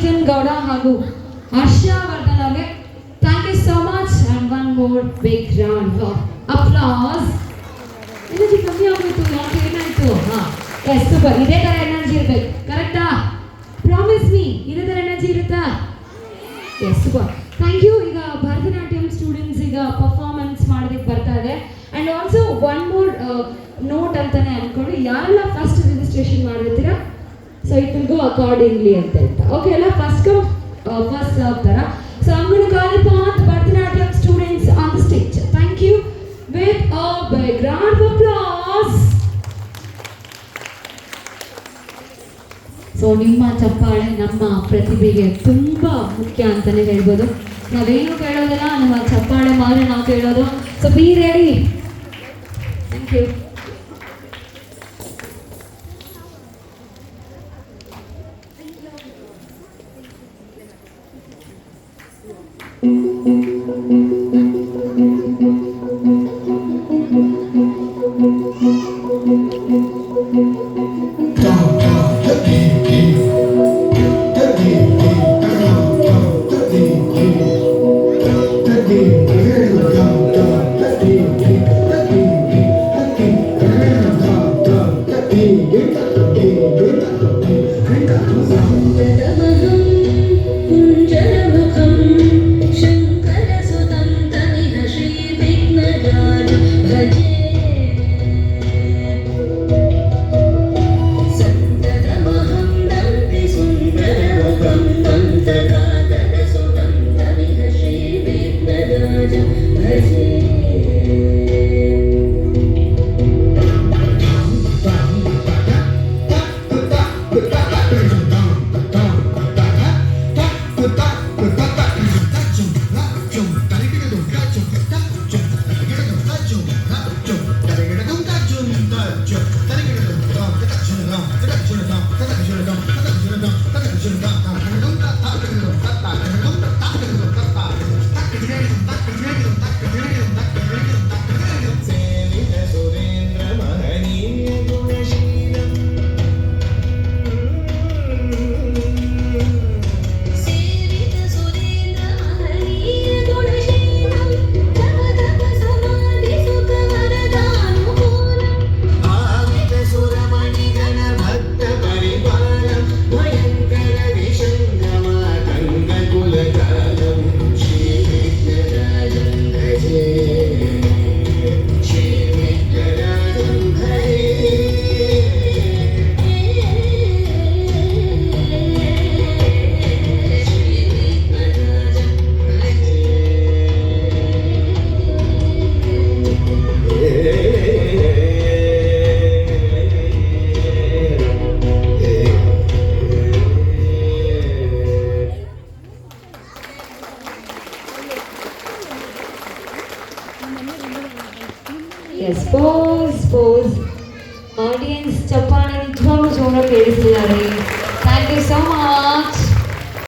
ಚೇತನ್ ಗೌಡ ಹಾಗೂ ಹರ್ಷವರ್ಧನ್ ಅವರಿಗೆ thank you so much and one more big round of applause. Energy ಕಮ್ಮಿ ಆಗೋಯ್ತು, ಯಾಕೆ ಏನಾಯ್ತು? Yes super. ಇದೇ ಥರ ಎನರ್ಜಿ ಇರಬೇಕು, ಕರೆಕ್ಟಾ? ಪ್ರಾಮಿಸ್ ಮೀ, ಇದೇ ಥರ ಎನರ್ಜಿ ಇರುತ್ತಾ? Yes super, thank you. ಈಗ ಭರತನಾಟ್ಯಂ ಸ್ಟೂಡೆಂಟ್ಸ್ ಈಗ ಪರ್ಫಾರ್ಮೆನ್ಸ್ ಮಾಡೋದಕ್ಕೆ ಬರ್ತಾ ಇದೆ. And also one more note ಅಂತಾನೆ ಅಂದ್ಕೊಂಡು, ಯಾರೆಲ್ಲ ಫಸ್ಟ್ ರಿಜಿಸ್ಟ್ರೇಷನ್ ಮಾಡಿರ್ತೀರಾ so it will go accordingly ಅಂತ ಹೇಳ್ತಾ. ಓಕೆ ಎಲ್ಲ ಫಸ್ಟ್ ಕಮ್ ಫಸ್ಟ್ ಸರ್ವ್ ಥರ. So I'm going to call upon the Bharatanatyam students on the stage. Thank you with a big round of applause. So ನಿಮ್ಮ ಚಪ್ಪಾಳೆ ನಮ್ಮ ಪ್ರತಿಭೆಗೆ ತುಂಬ ಮುಖ್ಯ ಅಂತಲೇ ಹೇಳ್ಬೋದು. ನಾವೇನು ಕೇಳೋದಿಲ್ಲ, ನಮ್ಮ ಚಪ್ಪಾಳೆ ಮಾತ್ರ ನಾವು ಕೇಳೋದು. So be ready. Thank you. Yes pause audience ಚಪ್ಪಾಳೆ ನಿಜವಾಗ್ಲೂ ಜೋರಾಗಿ ಕೇಳಿಸ್ತಿದ್ದಾರೆ. Thank you so much.